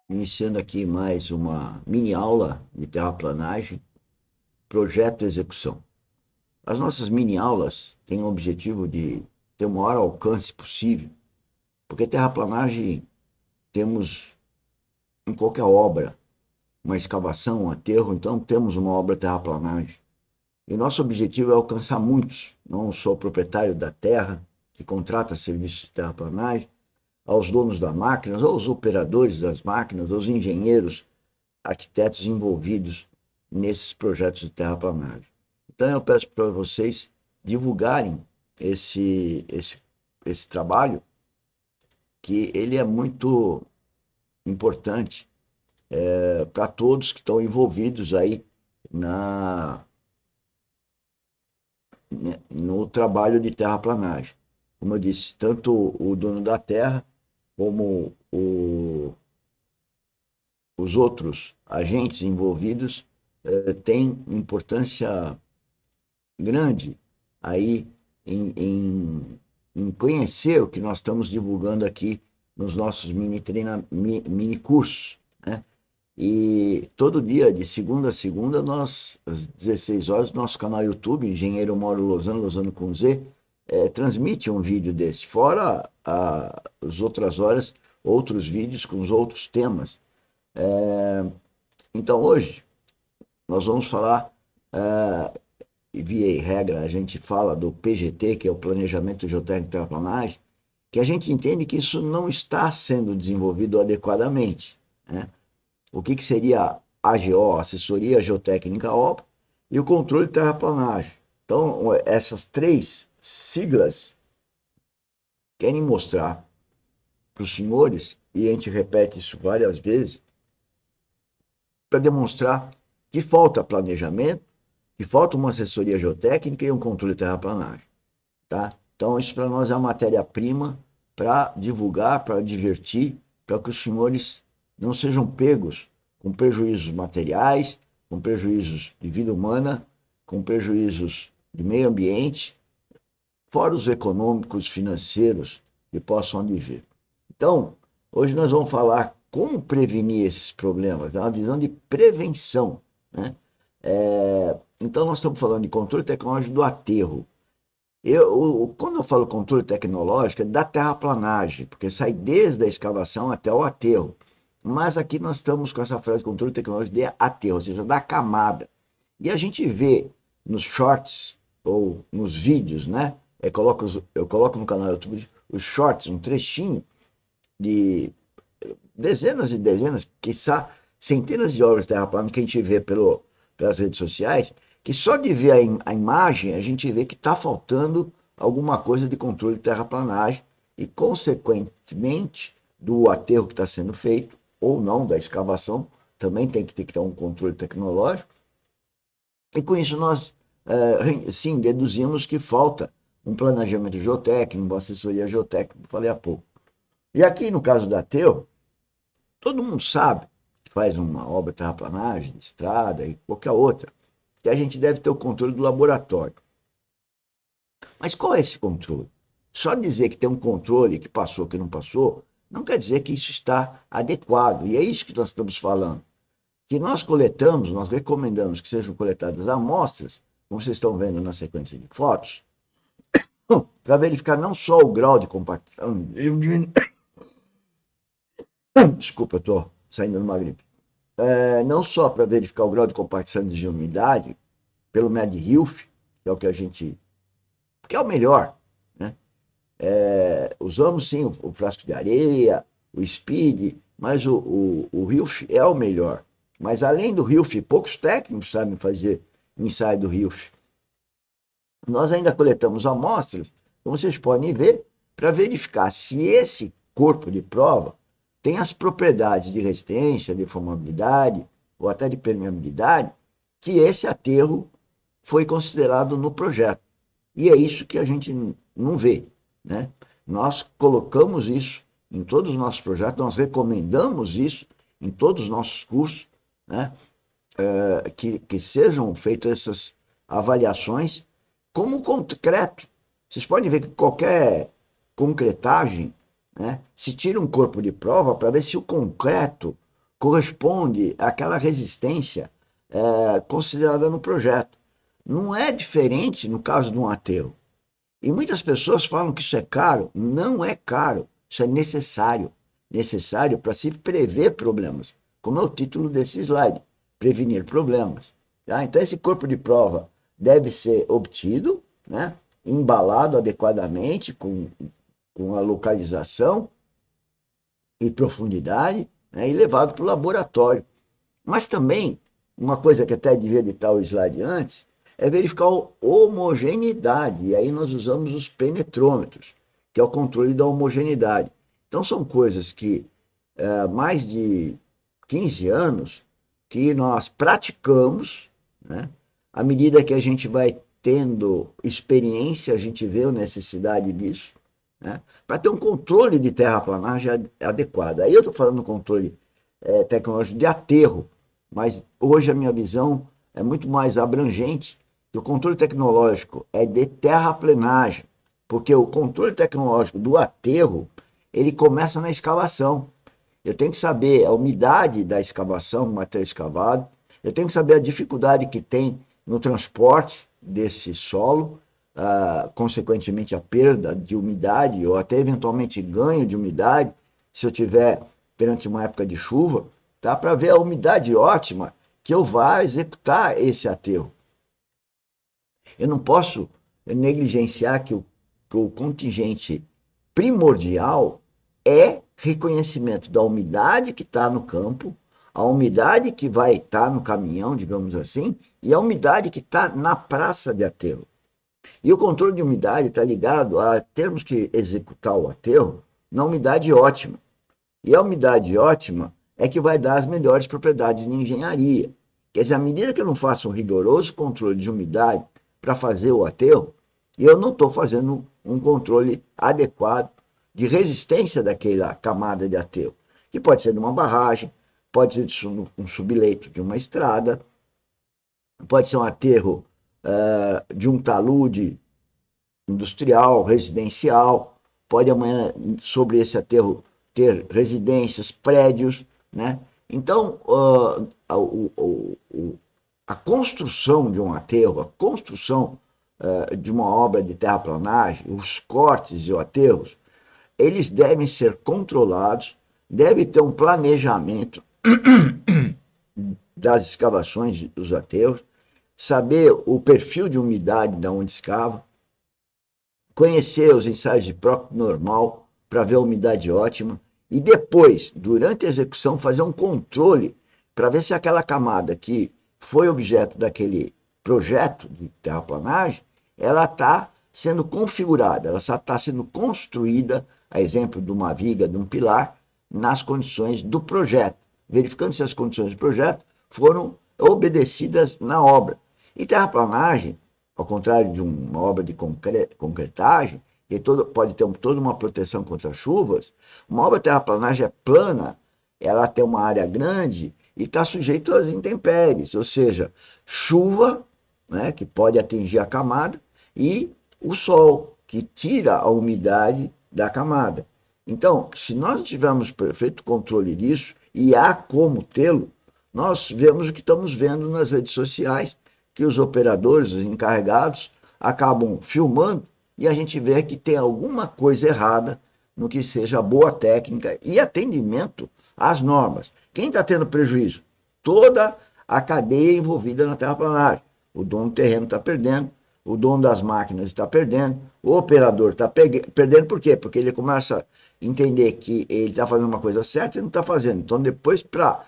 Iniciando aqui mais uma mini aula de terraplanagem, projeto e execução. As nossas mini aulas têm o objetivo de ter o maior alcance possível, porque terraplanagem temos em qualquer obra, uma escavação, um aterro, então temos uma obra terraplanagem. E nosso objetivo é alcançar muitos, não só o proprietário da terra, que contrata serviços de terraplanagem, aos donos das máquinas, aos operadores das máquinas, aos engenheiros, arquitetos envolvidos nesses projetos de terraplanagem. Então eu peço para vocês divulgarem esse trabalho, que ele é muito importante para todos que estão envolvidos aí na, no trabalho de terraplanagem. Como eu disse, tanto o dono da terra como os outros agentes envolvidos têm importância grande aí em conhecer o que nós estamos divulgando aqui nos nossos mini cursos, né? E todo dia, de segunda a segunda, nós, às 16 horas, nosso canal YouTube, Engenheiro Mauro Lozano, Lozano com Z, transmite um vídeo desse. Fora as outras horas, outros vídeos com os outros temas. Então, hoje, nós vamos falar e via e regra, a gente fala do PGT, que é o Planejamento Geotécnico e Terraplanagem, que a gente entende que isso não está sendo desenvolvido adequadamente, né? O que seria a AGO, Assessoria Geotécnica Obra, e o controle de terraplanagem. Então, essas três siglas querem mostrar para os senhores, e a gente repete isso várias vezes, para demonstrar que falta planejamento, que falta uma assessoria geotécnica e um controle de terraplanagem. Tá? Então, isso para nós é uma matéria-prima para divulgar, para divertir, para que os senhores não sejam pegos com prejuízos materiais, com prejuízos de vida humana, com prejuízos de meio ambiente, fora os econômicos, financeiros que possam advir. Então, hoje nós vamos falar como prevenir esses problemas, é uma visão de prevenção, né? Então, nós estamos falando de controle tecnológico do aterro. Quando eu falo controle tecnológico, é da terraplanagem, porque sai desde a escavação até o aterro. Mas aqui nós estamos com essa frase controle tecnológico de aterro, ou seja, da camada. E a gente vê nos shorts ou nos vídeos, né? Eu coloco no canal YouTube os shorts, um trechinho de dezenas e dezenas, quiçá centenas de obras terraplanas que a gente vê pelas redes sociais, que só de ver a imagem a gente vê que está faltando alguma coisa de controle de terraplanagem e, consequentemente, do aterro que está sendo feito, ou não, da escavação, também tem que ter um controle tecnológico. E com isso nós, sim, deduzimos que falta um planejamento geotécnico, uma assessoria geotécnica, falei há pouco. E aqui no caso da aterro, todo mundo sabe que faz uma obra de terraplanagem, de estrada e qualquer outra, que a gente deve ter o controle do laboratório. Mas qual é esse controle? Só dizer que tem um controle que passou, que não passou, não quer dizer que isso está adequado. E é isso que nós estamos falando. Que nós coletamos, nós recomendamos que sejam coletadas amostras, como vocês estão vendo na sequência de fotos, para verificar não só o grau de compactação. Desculpa, eu estou saindo de uma gripe. Não só para verificar o grau de compactação de umidade, pelo MED-HILF, que é o que a gente. Que é o melhor, né? Usamos sim o frasco de areia, o speed, mas o HILF é o melhor. Mas além do HILF, poucos técnicos sabem fazer ensaio do HILF. Nós ainda coletamos amostras, como vocês podem ver, para verificar se esse corpo de prova tem as propriedades de resistência, de formabilidade ou até de permeabilidade que esse aterro foi considerado no projeto. E é isso que a gente não vê, né? Nós colocamos isso em todos os nossos projetos, nós recomendamos isso em todos os nossos cursos, né? Que sejam feitas essas avaliações como concreto. Vocês podem ver que qualquer concretagem, né, se tira um corpo de prova para ver se o concreto corresponde àquela resistência considerada no projeto. Não é diferente no caso de um aterro. E muitas pessoas falam que isso é caro. Não é caro, isso é necessário. Necessário para se prever problemas, como é o título desse slide, prevenir problemas. Tá? Então, esse corpo de prova deve ser obtido, né, embalado adequadamente, com a localização e profundidade, né, e levado para o laboratório. Mas também, uma coisa que até devia editar o slide antes, é verificar a homogeneidade. E aí nós usamos os penetrômetros, que é o controle da homogeneidade. Então são coisas que mais de 15 anos que nós praticamos, né? À medida que a gente vai tendo experiência, a gente vê a necessidade disso, né? Para ter um controle de terraplanagem adequado. Aí eu estou falando do controle tecnológico de aterro, mas hoje a minha visão é muito mais abrangente, que o controle tecnológico é de terraplenagem, porque o controle tecnológico do aterro, ele começa na escavação. Eu tenho que saber a umidade da escavação, do material escavado, eu tenho que saber a dificuldade que tem no transporte desse solo, consequentemente a perda de umidade, ou até eventualmente ganho de umidade, se eu tiver perante uma época de chuva, tá? Para ver a umidade ótima que eu vá executar esse aterro. Eu não posso negligenciar que o contingente primordial é reconhecimento da umidade que está no campo, a umidade que vai estar no caminhão, digamos assim, e a umidade que está na praça de aterro. E o controle de umidade está ligado a termos que executar o aterro na umidade ótima. E a umidade ótima é que vai dar as melhores propriedades de engenharia. Quer dizer, à medida que eu não faço um rigoroso controle de umidade para fazer o aterro, eu não estou fazendo um controle adequado de resistência daquela camada de aterro, que pode ser de uma barragem, pode ser um subleito de uma estrada, pode ser um aterro de um talude industrial, residencial, pode amanhã sobre esse aterro ter residências, prédios, né? Então, a construção de um aterro, a construção de uma obra de terraplanagem, os cortes e os aterros, eles devem ser controlados, deve ter um planejamento das escavações dos aterros, saber o perfil de umidade da onde escava, conhecer os ensaios de próprio normal para ver a umidade ótima e depois, durante a execução, fazer um controle para ver se aquela camada que foi objeto daquele projeto de terraplanagem, ela está sendo configurada, ela está sendo construída, a exemplo de uma viga, de um pilar, nas condições do projeto, verificando se as condições do projeto foram obedecidas na obra. E terraplanagem, ao contrário de uma obra de concretagem, que pode ter toda uma proteção contra chuvas, uma obra de terraplanagem é plana, ela tem uma área grande e está sujeito às intempéries, ou seja, chuva, né, que pode atingir a camada, e o sol, que tira a umidade da camada. Então, se nós tivermos perfeito controle disso, e há como tê-lo, nós vemos o que estamos vendo nas redes sociais, que os operadores, os encarregados, acabam filmando e a gente vê que tem alguma coisa errada no que seja boa técnica e atendimento às normas. Quem está tendo prejuízo? Toda a cadeia envolvida na terraplanagem. O dono do terreno está perdendo, o dono das máquinas está perdendo, o operador está perdendo, por quê? Porque ele começa a entender que ele está fazendo uma coisa certa e não está fazendo. Então, depois, para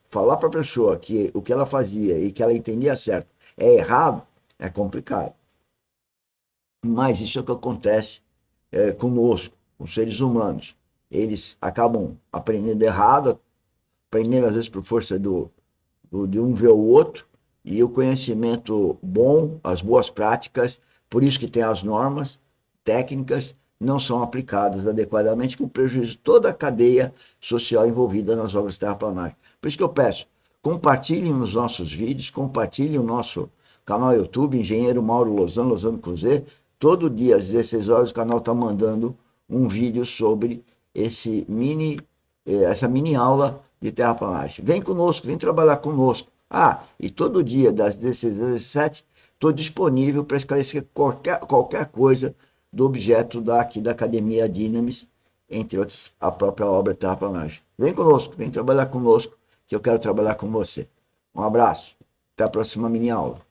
falar para a pessoa que o que ela fazia e que ela entendia certo é errado, é complicado. Mas isso é o que acontece conosco, com os seres humanos. Eles acabam aprendendo errado, aprendendo às vezes por força de um ver o outro, e o conhecimento bom, as boas práticas, por isso que tem as normas técnicas, não são aplicadas adequadamente, com prejuízo de toda a cadeia social envolvida nas obras de terraplanagem. Por isso que eu peço, compartilhem os nossos vídeos, compartilhem o nosso canal YouTube, Engenheiro Mauro Lozano, Lozano com Z. Todo dia às 16 horas o canal está mandando um vídeo sobre esse mini essa mini aula de terraplanagem. Vem conosco, vem trabalhar conosco. Ah, e todo dia, das 16 às 17, estou disponível para esclarecer qualquer coisa do objeto aqui da Academia Dynamis, entre outras, a própria obra terraplanagem. Vem conosco, vem trabalhar conosco, que eu quero trabalhar com você. Um abraço, até a próxima mini aula.